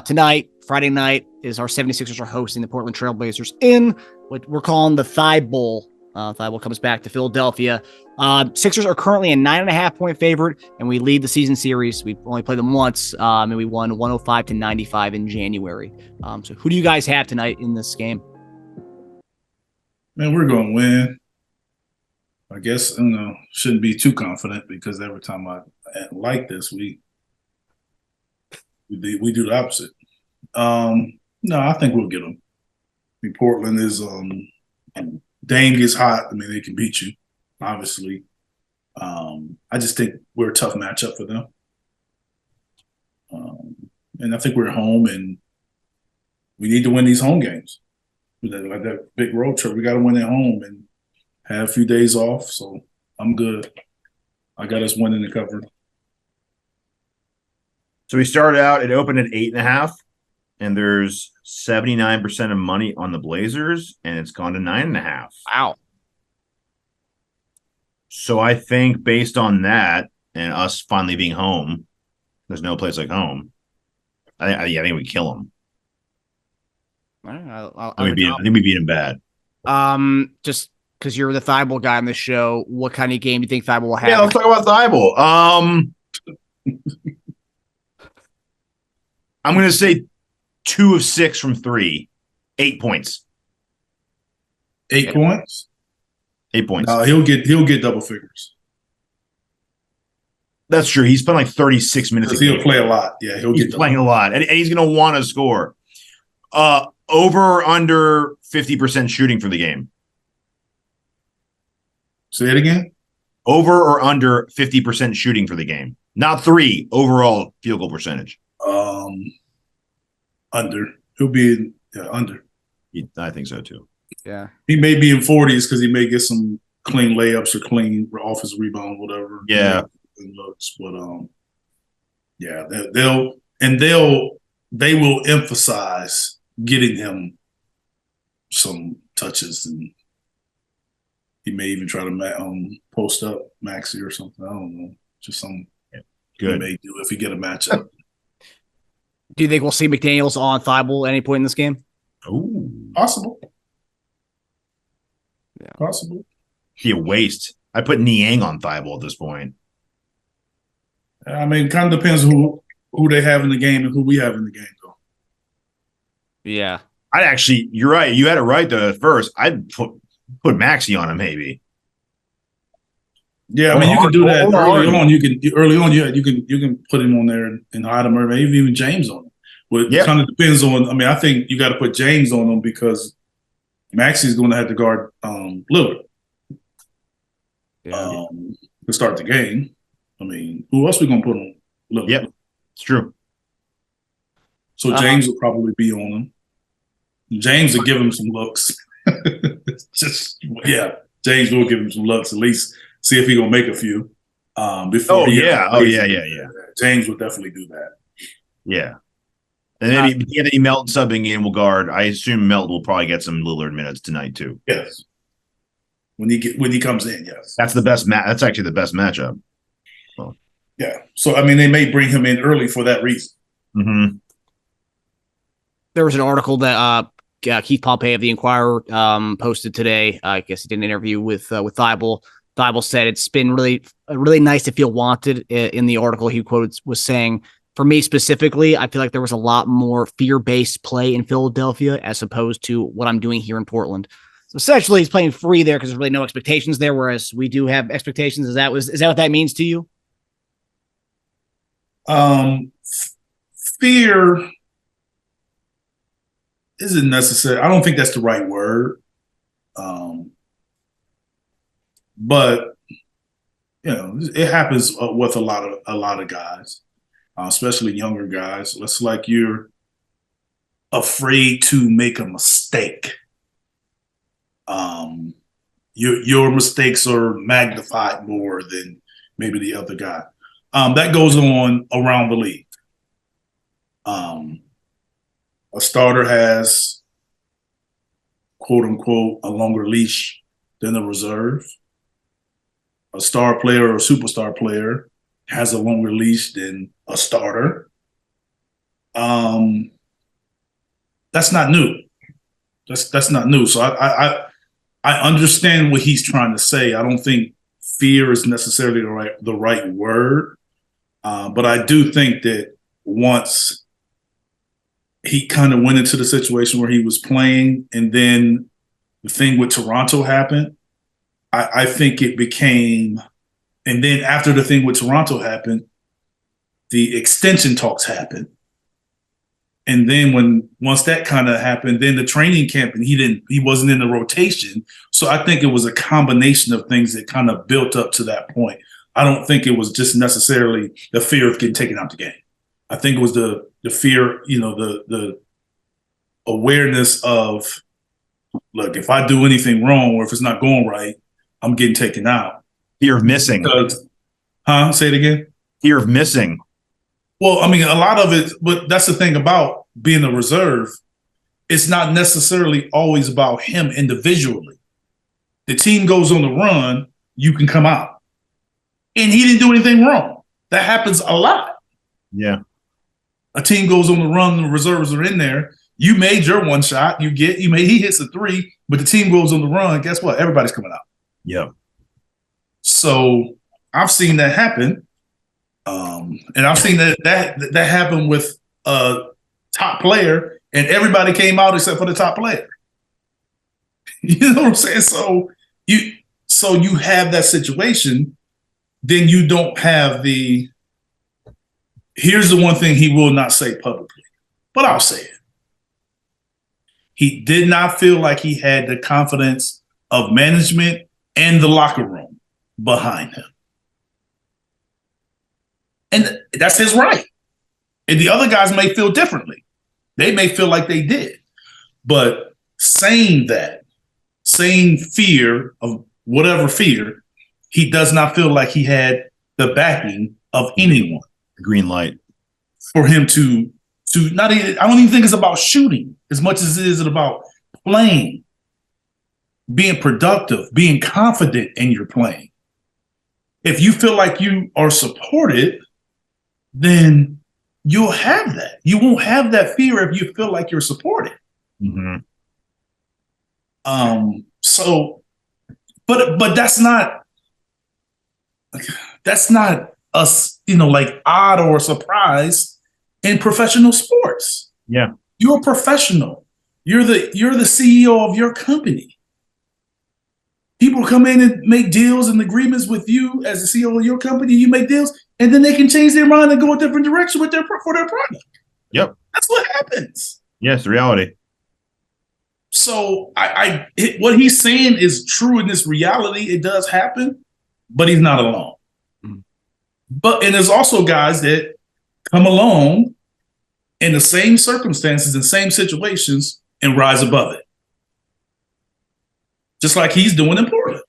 Tonight, Friday night, is our 76ers are hosting the Portland Trailblazers in what we're calling the Thybulle. Thybulle comes back to Philadelphia. Sixers are currently a 9.5-point favorite, and we lead the season series. We only played them once, and we won 105-95 in January. So who do you guys have tonight in this game? Man, we're going to win. I guess, shouldn't be too confident because every time I like this, we do the opposite. No, I think we'll get them. I mean, Portland is Dame gets hot. I mean, they can beat you, obviously. I just think we're a tough matchup for them. And I think we're home, and we need to win these home games. Like that big road trip, we got to win at home and have a few days off. So I'm good. I got us winning the cover. So we started out, it opened at 8.5, and there's 79% of money on the Blazers, and it's gone to 9.5. Wow. So I think based on that and us finally being home, there's no place like home. I think we kill them. I think we beat them bad. Just because you're the Thybulle guy on the show, what kind of game do you think Thybulle will have? Yeah, let's talk about Thybulle. I'm going to say 2 of 6 from 3, 8 points. 8 points. 8 points. He'll get double figures. That's true. He's playing like 36 minutes. He'll play a lot. Yeah, he's playing a lot, and he's going to want to score. Over or under 50% shooting for the game. Say it again. Over or under 50% shooting for the game. Not 3 overall field goal percentage. Under. He'll be under. I think so too. Yeah. He may be in 40s because he may get some clean layups or clean offensive rebound, whatever. Yeah. Looks, but yeah, they will emphasize getting him some touches, and he may even try to post up Maxey or something. I don't know, just some good he may do if he get a matchup. Do you think we'll see McDaniels on Thybulle at any point in this game? Oh, possible. Yeah, possible. He a waste. I put Niang on Thybulle at this point. I mean, it kind of depends who they have in the game and who we have in the game, though. Yeah. You're right. You had it right though at first. I'd put Maxey on him, maybe. Yeah, I mean, you can do that early on. You can put him on there and hide him, or maybe even James on him. But it kind of depends on. I mean, I think you got to put James on him because Maxey's going to have to guard Lillard to start the game. I mean, who else we going to put on Lillard? Yep, it's true. So James will probably be on him. James will give him some looks. James will give him some looks at least. See if he's gonna make a few before. James would definitely do that. Yeah, and then DeAnthony Melton subbing in will guard. I assume Melton will probably get some Lillard minutes tonight too. Yes, when he comes in, yes, that's the best That's actually the best matchup. Well, yeah, so I mean, they may bring him in early for that reason. Mm-hmm. There was an article that Keith Pompey of the Inquirer posted today. I guess he did an interview with Thybulle. Thybulle said it's been really nice to feel wanted. In the article he quoted was saying, for me specifically, I feel like there was a lot more fear-based play in Philadelphia as opposed to what I'm doing here in Portland. So essentially he's playing free there because there's really no expectations there, whereas we do have expectations. Is that what that means to you? Fear isn't necessary. I don't think that's the right word. But it happens with a lot of guys, especially younger guys. It's like you're afraid to make a mistake. Your mistakes are magnified more than maybe the other guy. That goes on around the league. A starter has, quote unquote, a longer leash than a reserve. A star player or a superstar player has a longer leash than a starter. That's not new. That's not new. So I understand what he's trying to say. I don't think fear is necessarily the right word, but I do think that once he kind of went into the situation where he was playing, and then the thing with Toronto happened, I think it became, and then after the thing with Toronto happened, the extension talks happened. And then once that kind of happened, then the training camp, and he wasn't in the rotation. So I think it was a combination of things that kind of built up to that point. I don't think it was just necessarily the fear of getting taken out the game. I think it was the fear, the awareness of, look, if I do anything wrong or if it's not going right, I'm getting taken out. Fear of missing. Say it again. Fear of missing. Well, I mean, a lot of it, but that's the thing about being a reserve. It's not necessarily always about him individually. The team goes on the run, you can come out. And he didn't do anything wrong. That happens a lot. Yeah. A team goes on the run, the reserves are in there. You made your one shot. He hits a three, but the team goes on the run. Guess what? Everybody's coming out. Yeah. So I've seen that happen. And I've seen that happen with a top player, and everybody came out except for the top player. You know what I'm saying? So you have that situation, then you don't have here's the one thing he will not say publicly, but I'll say it. He did not feel like he had the confidence of management and the locker room behind him. And that's his right. And the other guys may feel differently. They may feel like they did. But saying fear of whatever fear, he does not feel like he had the backing of anyone. Green light. For him to not even, I don't even think it's about shooting as much as it is about playing, being productive, being confident in your playing. If you feel like you are supported, then you'll have that. You won't have that fear if you feel like you're supported. Mm-hmm. So, but that's not us, like odd or a surprise in professional sports. Yeah. You're a professional. You're the CEO of your company. People come in and make deals and agreements with you as the CEO of your company. You make deals, and then they can change their mind and go a different direction for their product. Yep. That's what happens. Yes, reality. So what he's saying is true in this reality. It does happen, but he's not alone. Mm-hmm. And there's also guys that come along in the same circumstances and same situations and rise above it. Just like he's doing in Portland.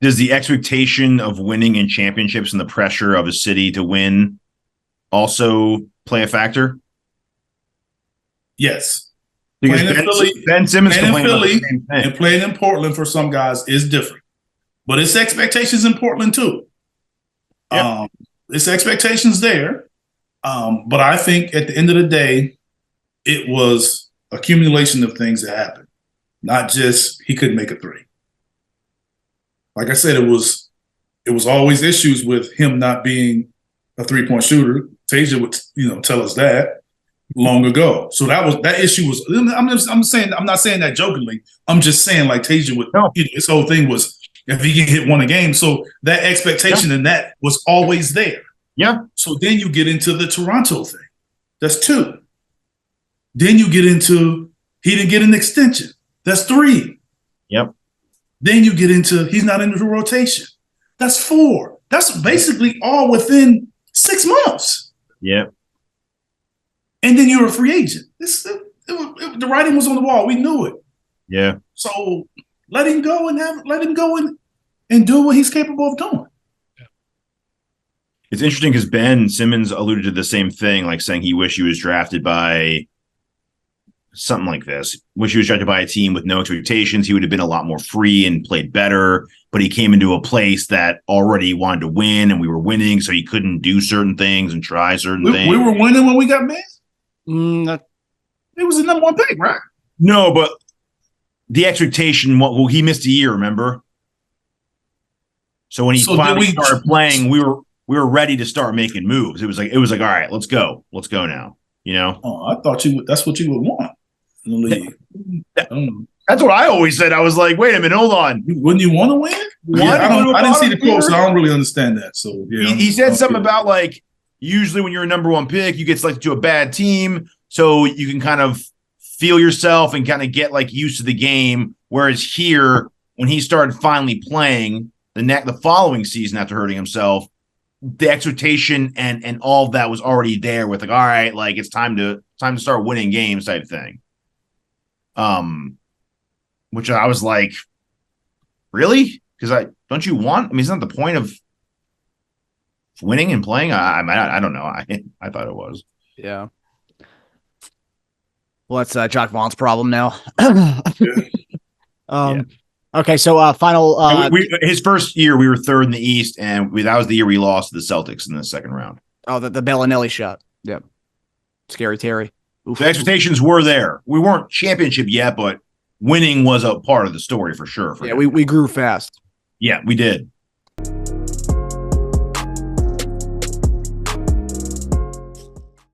Does the expectation of winning in championships and the pressure of a city to win also play a factor? Yes. Because Ben Simmons playing in Philly and playing in Portland for some guys is different. But it's expectations in Portland too. Yep. It's expectations there. But I think at the end of the day, it was accumulation of things that happened. Not just he couldn't make a three. Like I said, it was always issues with him not being a three-point shooter. Teja would tell us that long ago. So that issue was. I'm not saying that jokingly. I'm just saying like Teja would. No. His whole thing was if he can hit one a game. So that expectation and that was always there. Yeah. So then you get into the Toronto thing. That's two. Then you get into he didn't get an extension. That's three. Yep. Then you get into he's not in the rotation. That's four. That's basically all within 6 months. Yep. And then you're a free agent. The writing was on the wall. We knew it. Yeah. So let him go and do what he's capable of doing. It's interesting because Ben Simmons alluded to the same thing, like saying he wished he was drafted by something like this. Wish he was drafted by a team with no expectations. He would have been a lot more free and played better, but he came into a place that already wanted to win and we were winning, so he couldn't do certain things and try certain things. We were winning when we got mad? It was the number one pick, right? No, but the expectation. Well, he missed a year. Remember? So when he finally started playing, we were ready to start making moves. It was like all right, let's go now. You know? Oh, I thought that's what you would want in the league. That's what I always said. I was like, wait a minute, hold on. Wouldn't you want to win? I didn't see the quote, so I don't really understand that. So yeah, he said something about like usually when you're a number one pick, you get selected to a bad team, so you can kind of feel yourself and kind of get like used to the game. Whereas here, when he started finally playing the following season after hurting himself, the expectation and all of that was already there with like, all right, like it's time to start winning games type thing. Which I was like, really? Because don't you want? I mean, isn't that the point of winning and playing? I don't know. I thought it was. Yeah. Well, that's Jock Vaughn's problem now. Yeah. Okay, so final. His first year, we were third in the East, and that was the year we lost to the Celtics in the second round. Oh, the Bellinelli shot. Yep. Scary Terry. Oof. The expectations were there. We weren't championship yet, but winning was a part of the story for sure. We grew fast. Yeah, we did.